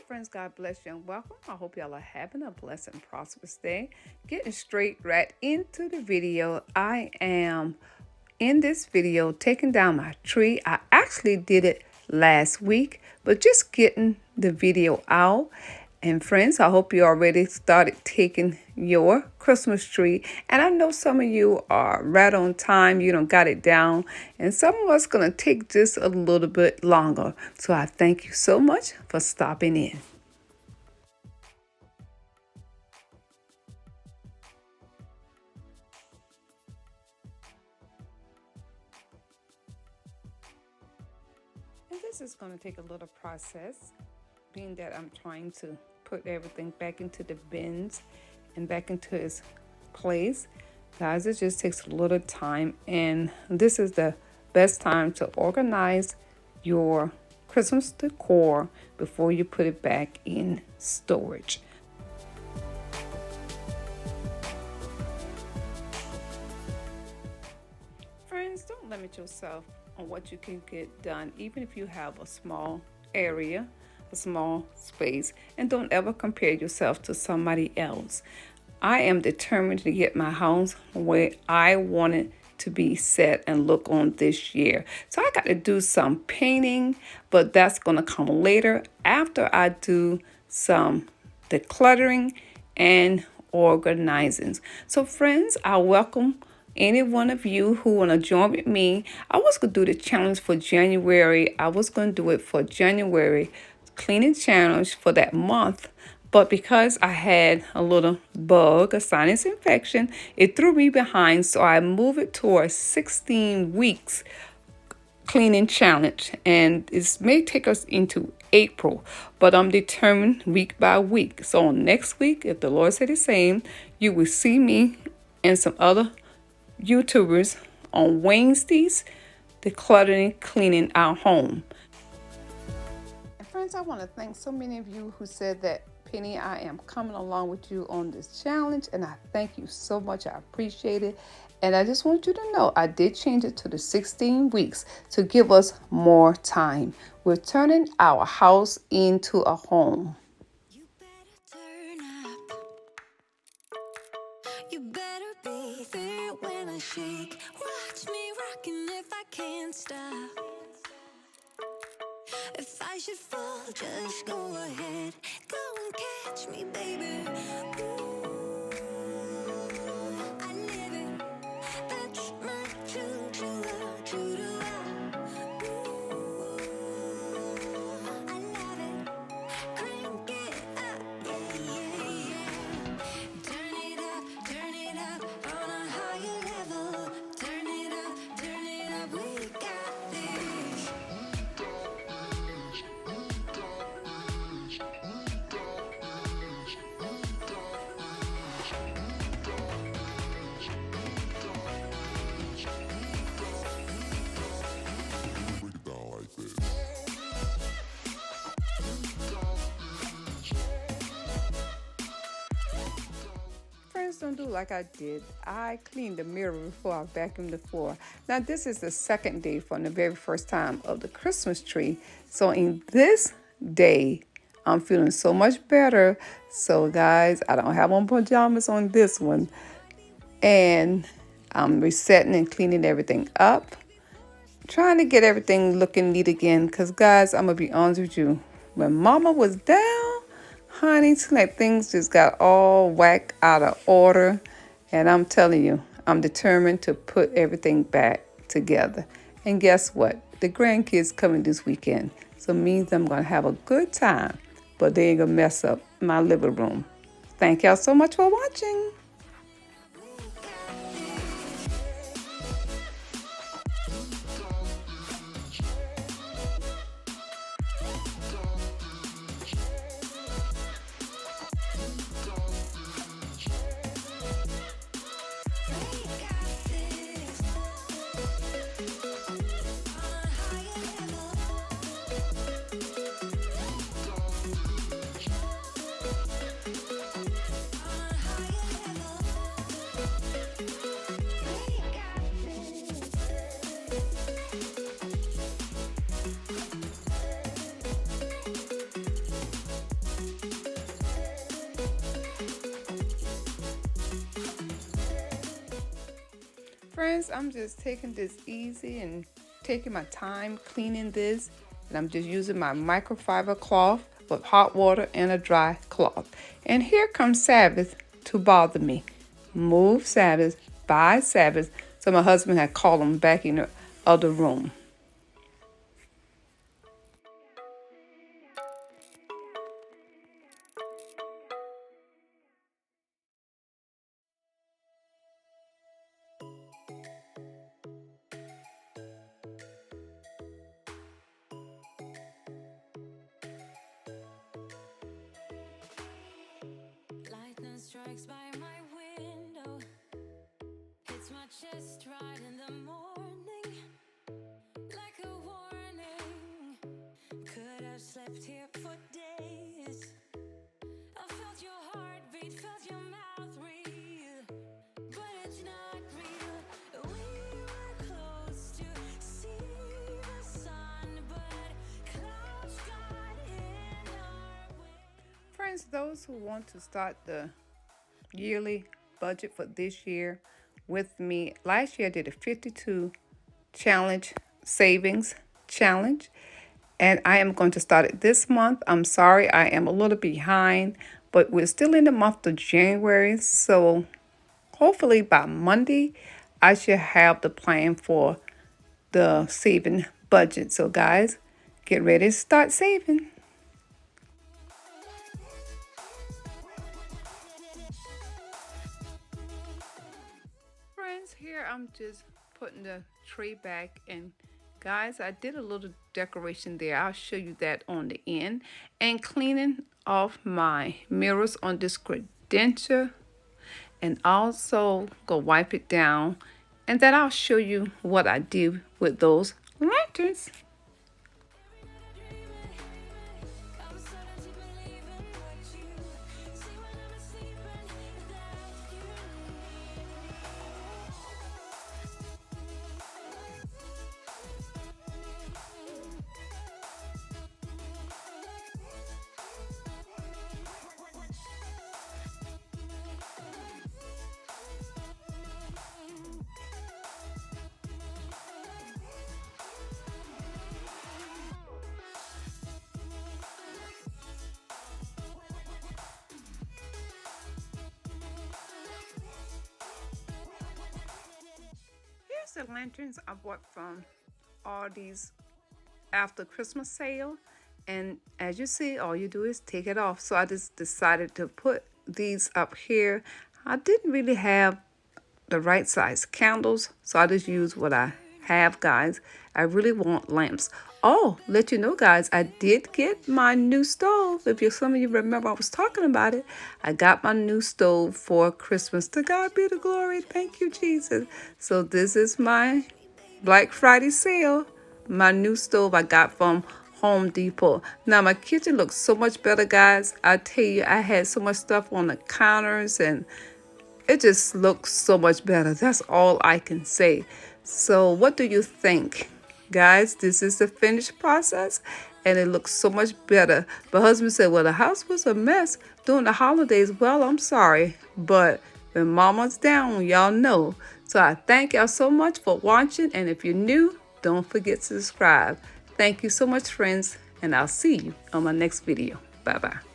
friends, God bless you and welcome. I hope y'all are having a blessed and prosperous day. Getting straight right into the video. I am in this video taking down my tree. I actually did it last week, but just getting the video out. And friends, I hope you already started taking your Christmas tree. And I know some of you are right on time. You don't got it down. And some of us going to take just a little bit longer. So I thank you so much for stopping in. And this is going to take a little process, being that I'm trying to put everything back into the bins and back into its place. Guys, it just takes a little time, and this is the best time to organize your Christmas decor before you put it back in storage. Friends, don't limit yourself on what you can get done, even if you have a small area, a small space, and don't ever compare yourself to somebody else. I am determined to get my house where I want it to be set and look on this year. So I got to do some painting, but that's going to come later after I do some decluttering and organizing. So friends, I welcome any one of you who want to join with me. I was going to do the challenge for January. I was going to do it for January cleaning challenge for that month, but because I had a little bug, a sinus infection, it threw me behind, so I moved it to a 16 weeks cleaning challenge, and it may take us into April, but I'm determined week by week. So next week, if the Lord said the same, you will see me and some other YouTubers on Wednesdays decluttering, cleaning our home. Friends, I want to thank so many of you who said that, Penny, I am coming along with you on this challenge, and I thank you so much. I appreciate it. And I just want you to know I did change it to the 16 weeks to give us more time. We're turning our house into a home. You better turn up. You better be there when I shake. Watch me rocking if I can't stop. If I should fall, just go ahead. Go and catch me, baby. Ooh, I live it. That's my true love. Ooh, I love it. Crank it up, yeah. Turn it up on a higher level. Turn it up, we got this. Friends, don't do like I did. I cleaned the mirror before I vacuumed the floor. Now, this is the second day from the very first time of the Christmas tree. So in this day, I'm feeling so much better. So guys, I don't have on pajamas on this one. And I'm resetting and cleaning everything up. Trying to get everything looking neat again. Because guys, I'm going to be honest with you. When Mama was down, honey, it's like things just got all whacked out of order. And I'm telling you, I'm determined to put everything back together. And guess what? The grandkids coming this weekend. So it means I'm going to have a good time. But they ain't going to mess up my living room. Thank y'all so much for watching. On a higher level. Friends, I'm just taking this easy and taking my time cleaning this. And I'm just using my microfiber cloth with hot water and a dry cloth. And here comes Sabbath to bother me. Move Sabbath, by Sabbath. So my husband had called him back in the other room. Lightning strikes by my window, hits my chest right in the morning, like a warning. Could have slept here for days. I felt your heartbeat, felt your mouth breathe, but it's not real. We were close to see the sun, but clouds got in our way. Friends, those who want to start the yearly budget for this year with me, last year I did a 52 challenge savings challenge, and I am going to start it this month. I'm sorry, I am a little behind, but we're still in the month of January, so hopefully by Monday I should have the plan for the saving budget. So guys, get ready to start saving. Friends, here I'm just putting the tray back, and guys, I did a little decoration there. I'll show you that on the end. And cleaning off my mirrors on this credentia, and also go wipe it down, and then I'll show you what I did with those lanterns. I'm starting to believe in what you say when I'm asleep, and that you Here's the lanterns I bought from Aldi's after Christmas sale. And as you see, all you do is take it off. So I just decided to put these up here. I didn't really have the right size candles, so I just use what I have, guys. I really want lamps. Oh, let you know, guys, I did get my new stove. If you some of you remember I was talking about it, I got my new stove for Christmas. To God be the glory. Thank you, Jesus. So this is my Black Friday sale. My new stove I got from Home Depot. Now my kitchen looks so much better, guys. I tell you, I had so much stuff on the counters, and it just looks so much better. That's all I can say. So what do you think? Guys, this is the finished process, and it looks so much better. My husband said, well, the house was a mess during the holidays. Well, I'm sorry, but when mama's down, y'all know. So I thank y'all so much for watching, and if you're new, don't forget to subscribe. Thank you so much, friends, and I'll see you on my next video. Bye-bye.